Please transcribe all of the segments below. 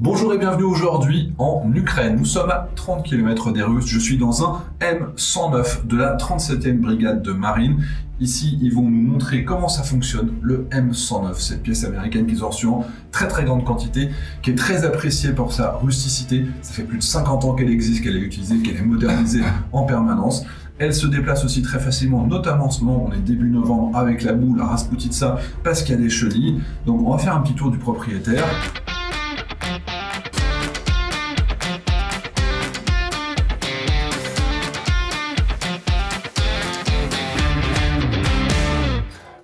Bonjour et bienvenue aujourd'hui en Ukraine. Nous sommes à 30 km des Russes. Je suis dans un M109 de la 37e brigade de marine. Ici, ils vont nous montrer comment ça fonctionne, le M109, cette pièce américaine qu'ils ont reçue en très grande quantité, qui est très appréciée pour sa rusticité. Ça fait plus de 50 ans qu'elle existe, qu'elle est utilisée, qu'elle est modernisée en permanence. Elle se déplace aussi très facilement, notamment en ce moment, on est début novembre avec la boue, la Rasputitsa, parce qu'il y a des chenilles. Donc on va faire un petit tour du propriétaire.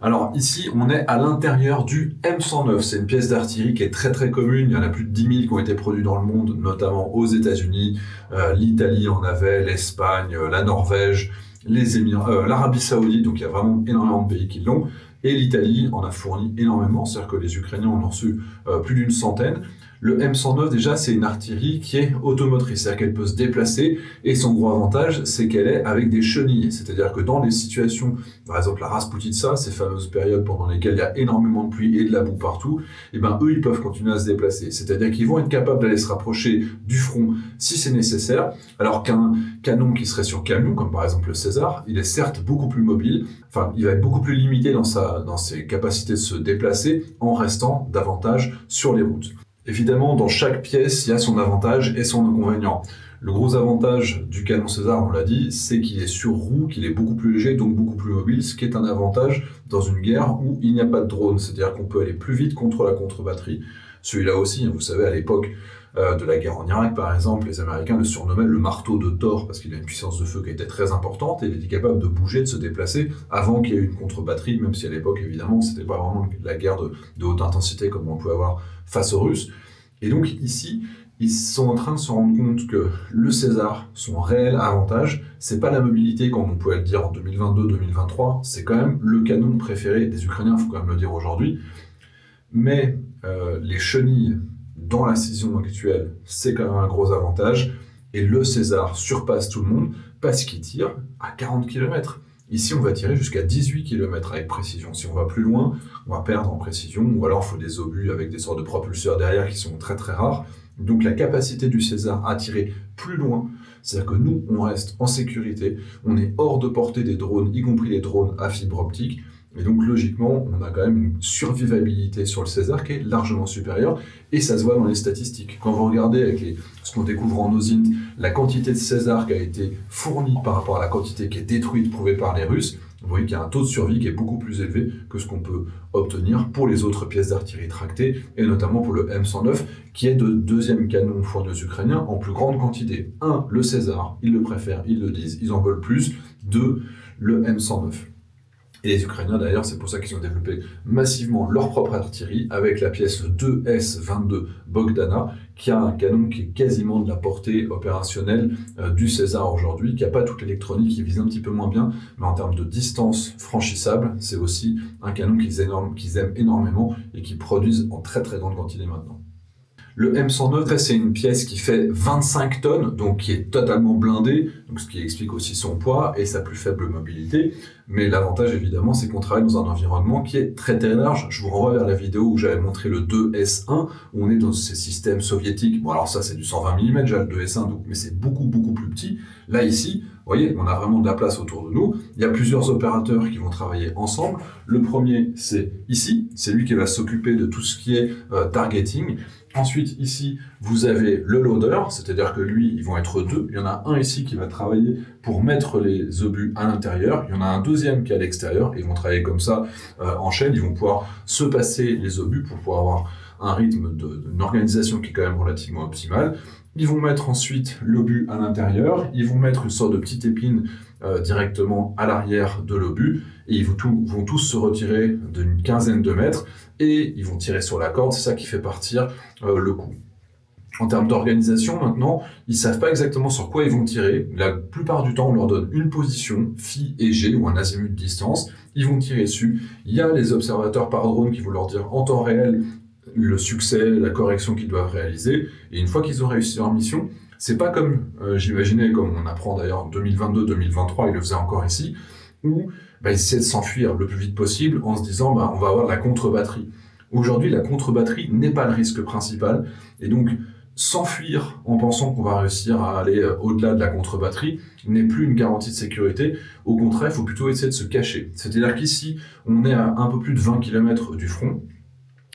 Alors ici, on est à l'intérieur du M109. C'est une pièce d'artillerie qui est très commune. Il y en a plus de 10 000 qui ont été produits dans le monde, notamment aux États-Unis. L'Italie en avait, l'Espagne, la Norvège, les Émirats, l'Arabie Saoudite. Donc il y a vraiment énormément de pays qui l'ont. Et l'Italie en a fourni énormément. C'est-à-dire que les Ukrainiens en ont reçu plus d'une centaine. Le M109, déjà, c'est une artillerie qui est automotrice, c'est-à-dire qu'elle peut se déplacer, et son gros avantage, c'est qu'elle est avec des chenilles. C'est-à-dire que dans les situations, par exemple la Rasputitsa, ces fameuses périodes pendant lesquelles il y a énormément de pluie et de la boue partout, et ben eux, ils peuvent continuer à se déplacer. C'est-à-dire qu'ils vont être capables d'aller se rapprocher du front si c'est nécessaire, alors qu'un canon qui serait sur camion, comme par exemple le César, il est certes beaucoup plus mobile, enfin, il va être beaucoup plus limité dans ses capacités de se déplacer, en restant davantage sur les routes. Évidemment, dans chaque pièce, il y a son avantage et son inconvénient. Le gros avantage du canon César, on l'a dit, c'est qu'il est sur roue, qu'il est beaucoup plus léger, donc beaucoup plus mobile, ce qui est un avantage dans une guerre où il n'y a pas de drone, c'est-à-dire qu'on peut aller plus vite contre la contre-batterie. Celui-là aussi, vous savez, à l'époque de la guerre en Irak, par exemple, les Américains le surnommaient le marteau de Thor, parce qu'il a une puissance de feu qui était très importante, et il était capable de bouger, de se déplacer, avant qu'il y ait une contre-batterie, même si à l'époque, évidemment, c'était pas vraiment la guerre de haute intensité comme on peut avoir face aux Russes. Et donc ici, ils sont en train de se rendre compte que le César, son réel avantage, c'est pas la mobilité comme on pouvait le dire en 2022-2023, c'est quand même le canon préféré des Ukrainiens, il faut quand même le dire aujourd'hui, mais les chenilles dans la saison actuelle, c'est quand même un gros avantage, et le César surpasse tout le monde parce qu'il tire à 40 km. Ici, on va tirer jusqu'à 18 km avec précision. Si on va plus loin, on va perdre en précision, ou alors il faut des obus avec des sortes de propulseurs derrière qui sont très rares. Donc la capacité du César à tirer plus loin, c'est-à-dire que nous, on reste en sécurité, on est hors de portée des drones, y compris les drones à fibre optique, et donc logiquement, on a quand même une survivabilité sur le César qui est largement supérieure, et ça se voit dans les statistiques. Quand vous regardez avec ce qu'on découvre en OSINT, la quantité de César qui a été fournie par rapport à la quantité qui est détruite, prouvée par les Russes, vous voyez qu'il y a un taux de survie qui est beaucoup plus élevé que ce qu'on peut obtenir pour les autres pièces d'artillerie tractée, et notamment pour le M109, qui est le deuxième canon fourni aux Ukrainiens en plus grande quantité. 1, le César, ils le préfèrent, ils le disent, ils en veulent plus. 2, le M109. Et les Ukrainiens, d'ailleurs, c'est pour ça qu'ils ont développé massivement leur propre artillerie avec la pièce 2S-22 Bogdana, qui a un canon qui est quasiment de la portée opérationnelle du César aujourd'hui, qui n'a pas toute l'électronique, qui vise un petit peu moins bien, mais en termes de distance franchissable, c'est aussi un canon qu'ils aiment énormément et qui produisent en très grande quantité maintenant. Le M109, c'est une pièce qui fait 25 tonnes, donc qui est totalement blindée, donc ce qui explique aussi son poids et sa plus faible mobilité. Mais l'avantage, évidemment, c'est qu'on travaille dans un environnement qui est très large. Je vous renvoie vers la vidéo où j'avais montré le 2S1, où on est dans ces systèmes soviétiques. Bon, alors ça, c'est du 120 mm, déjà le 2S1, donc, mais c'est beaucoup plus petit. Là, ici, vous voyez, on a vraiment de la place autour de nous. Il y a plusieurs opérateurs qui vont travailler ensemble. Le premier, c'est ici. C'est lui qui va s'occuper de tout ce qui est targeting. Ensuite, ici, vous avez le loader, c'est-à-dire que lui, ils vont être deux. Il y en a un ici qui va travailler pour mettre les obus à l'intérieur. Il y en a un deuxième qui est à l'extérieur. Ils vont travailler comme ça en chaîne. Ils vont pouvoir se passer les obus pour pouvoir avoir un rythme d'une organisation qui est quand même relativement optimale. Ils vont mettre ensuite l'obus à l'intérieur. Ils vont mettre une sorte de petite épine directement à l'arrière de l'obus. Et ils vont tous se retirer d'une quinzaine de mètres. Et ils vont tirer sur la corde, c'est ça qui fait partir le coup. En termes d'organisation, maintenant, ils ne savent pas exactement sur quoi ils vont tirer. La plupart du temps, on leur donne une position, phi et G, ou un azimut de distance. Ils vont tirer dessus. Il y a les observateurs par drone qui vont leur dire en temps réel le succès, la correction qu'ils doivent réaliser. Et une fois qu'ils ont réussi leur mission, c'est pas comme, j'imaginais, comme on apprend d'ailleurs en 2022-2023, ils le faisaient encore ici, où ils essaient de s'enfuir le plus vite possible en se disant on va avoir de la contre-batterie. Aujourd'hui, la contre-batterie n'est pas le risque principal, et donc s'enfuir en pensant qu'on va réussir à aller au-delà de la contre-batterie n'est plus une garantie de sécurité. Au contraire, il faut plutôt essayer de se cacher. C'est-à-dire qu'ici, on est à un peu plus de 20 km du front.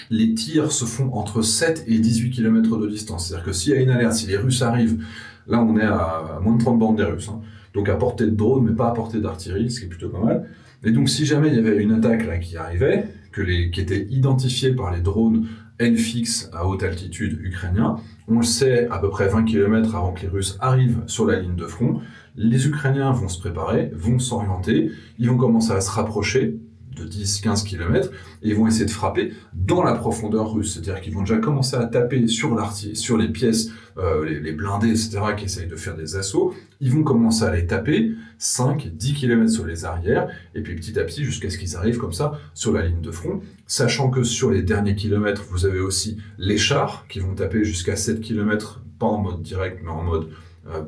Les tirs se font entre 7 et 18 km de distance. C'est-à-dire que s'il y a une alerte, si les Russes arrivent, là on est à moins de 30 bandes des Russes. Donc à portée de drone, mais pas à portée d'artillerie, ce qui est plutôt pas mal. Et donc si jamais il y avait une attaque là qui arrivait, qui était identifiée par les drones NFIX à haute altitude ukrainiens, on le sait à peu près 20 km avant que les Russes arrivent sur la ligne de front, les Ukrainiens vont se préparer, vont s'orienter, ils vont commencer à se rapprocher de 10-15 km et ils vont essayer de frapper dans la profondeur russe. C'est-à-dire qu'ils vont déjà commencer à taper sur l'artillerie, sur les pièces, les blindés, etc., qui essayent de faire des assauts. Ils vont commencer à les taper 5-10 km sur les arrières et puis petit à petit jusqu'à ce qu'ils arrivent comme ça sur la ligne de front. Sachant que sur les derniers kilomètres, vous avez aussi les chars qui vont taper jusqu'à 7 km, pas en mode direct, mais en mode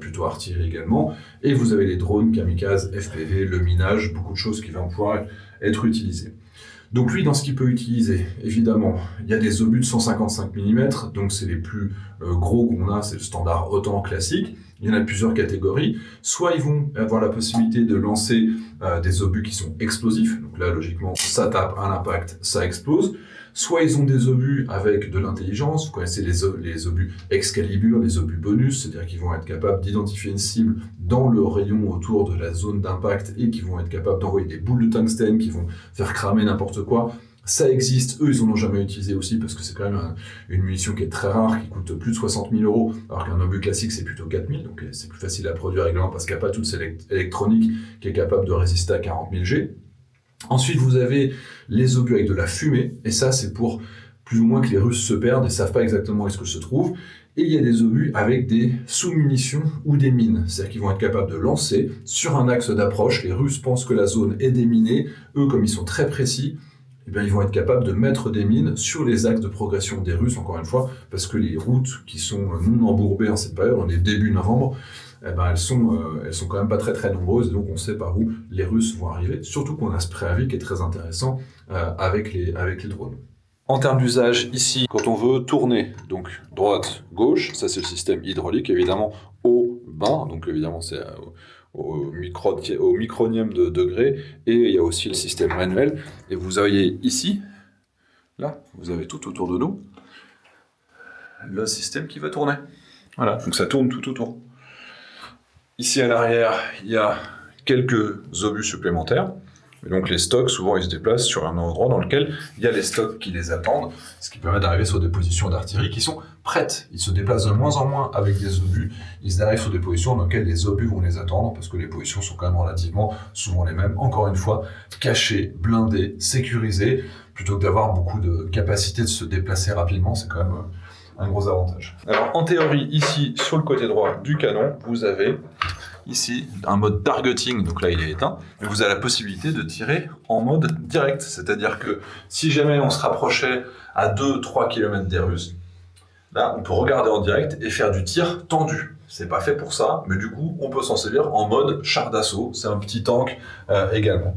plutôt artillerie également. Et vous avez les drones, kamikazes, FPV, le minage, beaucoup de choses qui vont pouvoir être utilisées. Donc lui, dans ce qu'il peut utiliser, évidemment, il y a des obus de 155 mm, donc c'est les plus gros qu'on a, c'est le standard OTAN classique. Il y en a plusieurs catégories. Soit ils vont avoir la possibilité de lancer des obus qui sont explosifs, donc là, logiquement, ça tape à l'impact, ça explose. Soit ils ont des obus avec de l'intelligence, vous connaissez les obus Excalibur, les obus bonus, c'est-à-dire qu'ils vont être capables d'identifier une cible dans le rayon autour de la zone d'impact et qui vont être capables d'envoyer des boules de tungstène qui vont faire cramer n'importe quoi. Ça existe, eux ils en ont jamais utilisé aussi parce que c'est quand même une munition qui est très rare, qui coûte plus de 60 000 €, alors qu'un obus classique c'est plutôt 4 000, donc c'est plus facile à produire également parce qu'il n'y a pas toute cette électronique qui est capable de résister à 40 000 G. Ensuite, vous avez les obus avec de la fumée, et ça, c'est pour plus ou moins que les Russes se perdent et ne savent pas exactement où est-ce que se trouve. Et il y a des obus avec des sous-munitions ou des mines, c'est-à-dire qu'ils vont être capables de lancer sur un axe d'approche. Les Russes pensent que la zone est déminée. Eux, comme ils sont très précis, eh bien, ils vont être capables de mettre des mines sur les axes de progression des Russes, encore une fois, parce que les routes qui sont non embourbées en cette période, on est début novembre, eh ben, elles sont quand même pas très très nombreuses, et donc on sait par où les Russes vont arriver, surtout qu'on a ce préavis qui est très intéressant avec les drones. En termes d'usage, ici, quand on veut tourner, donc droite, gauche, ça c'est le système hydraulique, évidemment haut, bas, donc évidemment c'est au micronième de degré, et il y a aussi le système manuel, et vous voyez ici, là, vous avez tout autour de nous, le système qui va tourner. Voilà, donc ça tourne tout autour. Ici à l'arrière, il y a quelques obus supplémentaires. Et donc les stocks, souvent ils se déplacent sur un endroit dans lequel il y a les stocks qui les attendent, ce qui permet d'arriver sur des positions d'artillerie qui sont prêtes. Ils se déplacent de moins en moins avec des obus, ils arrivent sur des positions dans lesquelles les obus vont les attendre, parce que les positions sont quand même relativement souvent les mêmes. Encore une fois, cachées, blindées, sécurisées, plutôt que d'avoir beaucoup de capacité de se déplacer rapidement, c'est quand même un gros avantage. Alors en théorie, ici, sur le côté droit du canon, vous avez ici un mode targeting, donc là il est éteint, mais vous avez la possibilité de tirer en mode direct, c'est-à-dire que si jamais on se rapprochait à 2-3 km des Russes, là on peut regarder en direct et faire du tir tendu. C'est pas fait pour ça, mais du coup on peut s'en servir en mode char d'assaut, c'est un petit tank également.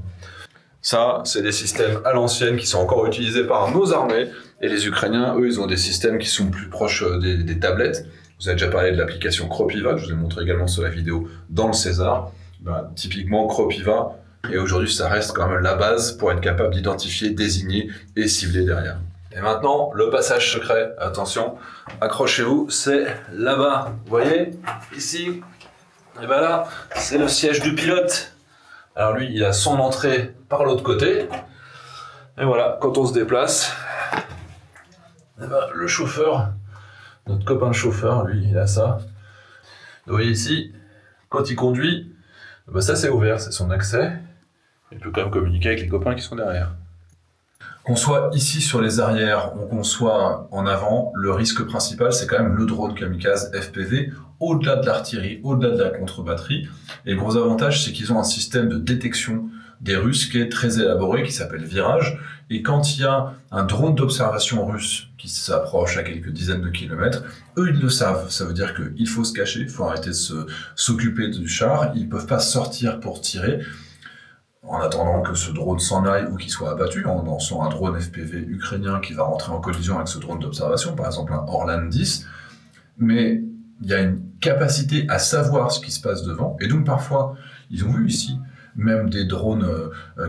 Ça, c'est des systèmes à l'ancienne qui sont encore utilisés par nos armées, et les Ukrainiens, eux, ils ont des systèmes qui sont plus proches des tablettes. Vous avez déjà parlé de l'application Kropiva, que je vous ai montré également sur la vidéo dans le César. Ben, typiquement, Kropiva, et aujourd'hui, ça reste quand même la base pour être capable d'identifier, désigner et cibler derrière. Et maintenant, le passage secret. Attention, accrochez-vous, c'est là-bas. Vous voyez, ici, et ben là, c'est le siège du pilote. Alors lui, il a son entrée par l'autre côté. Et voilà, quand on se déplace, et ben, le chauffeur, notre copain chauffeur, lui, il a ça. Vous voyez ici, quand il conduit, ben ça c'est ouvert, c'est son accès. Il peut quand même communiquer avec les copains qui sont derrière. Qu'on soit ici sur les arrières ou qu'on soit en avant, le risque principal c'est quand même le drone kamikaze FPV, au-delà de l'artillerie, au-delà de la contre-batterie. Et le gros avantage c'est qu'ils ont un système de détection des Russes qui est très élaboré, qui s'appelle Virage. Et quand il y a un drone d'observation russe qui s'approche à quelques dizaines de kilomètres, eux ils le savent. Ça veut dire qu'il faut se cacher, il faut arrêter de s'occuper du char, ils peuvent pas sortir pour tirer. en attendant que ce drone s'en aille ou qu'il soit abattu, en lançant un drone FPV ukrainien qui va rentrer en collision avec ce drone d'observation, par exemple un Orlan 10. Mais il y a une capacité à savoir ce qui se passe devant, et donc parfois, ils ont vu ici, même des drones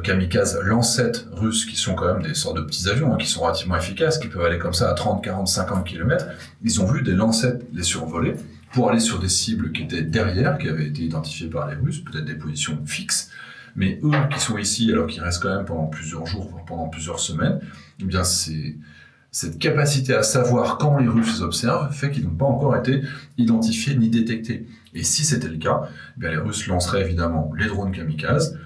kamikazes Lancet russes, qui sont quand même des sortes de petits avions, qui sont relativement efficaces, qui peuvent aller comme ça à 30, 40, 50 km. Ils ont vu des Lancet les survoler pour aller sur des cibles qui étaient derrière, qui avaient été identifiées par les Russes, peut-être des positions fixes. Mais eux qui sont ici, alors qu'ils restent quand même pendant plusieurs jours, voire pendant plusieurs semaines, eh bien cette capacité à savoir quand les Russes observent fait qu'ils n'ont pas encore été identifiés ni détectés. Et si c'était le cas, eh bien les Russes lanceraient évidemment les drones kamikazes,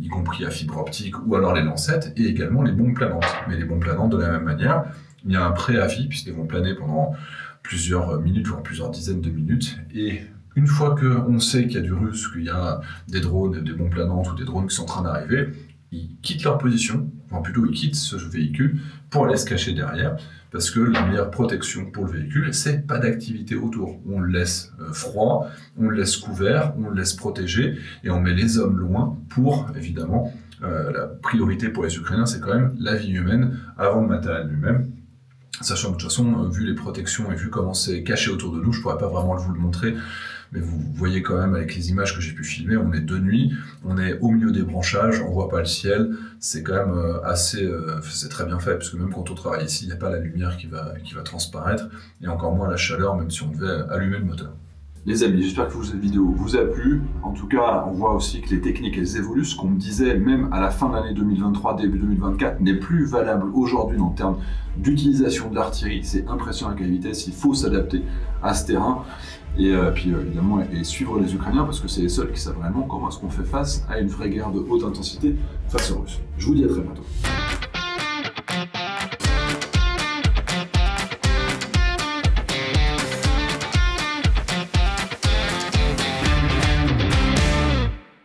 y compris à fibre optique, ou alors les lancettes, et également les bombes planantes. Mais les bombes planantes, de la même manière, il y a un préavis, puisqu'elles vont planer pendant plusieurs minutes, voire plusieurs dizaines de minutes, et une fois qu'on sait qu'il y a du russe, qu'il y a des drones, des bombes planantes ou des drones qui sont en train d'arriver, ils quittent leur position, enfin plutôt ils quittent ce véhicule pour aller se cacher derrière, parce que la meilleure protection pour le véhicule, c'est pas d'activité autour. On le laisse froid, on le laisse couvert, on le laisse protégé, et on met les hommes loin pour, évidemment, la priorité pour les Ukrainiens, c'est quand même la vie humaine avant le matériel lui-même. Sachant que de toute façon, vu les protections et vu comment c'est caché autour de nous, je pourrais pas vraiment vous le montrer, mais vous voyez quand même avec les images que j'ai pu filmer, on est de nuit, on est au milieu des branchages, on voit pas le ciel, c'est quand même assez, c'est très bien fait, parce que même quand on travaille ici, il n'y a pas la lumière qui va transparaître, et encore moins la chaleur, même si on devait allumer le moteur. Les amis, j'espère que cette vidéo vous a plu. En tout cas, on voit aussi que les techniques, elles évoluent. Ce qu'on me disait, même à la fin de l'année 2023, début 2024, n'est plus valable aujourd'hui en termes d'utilisation de l'artillerie. C'est impressionnant à quelle vitesse il faut s'adapter à ce terrain. Et puis évidemment, et suivre les Ukrainiens, parce que c'est les seuls qui savent vraiment comment est-ce qu'on fait face à une vraie guerre de haute intensité face aux Russes. Je vous dis à très bientôt.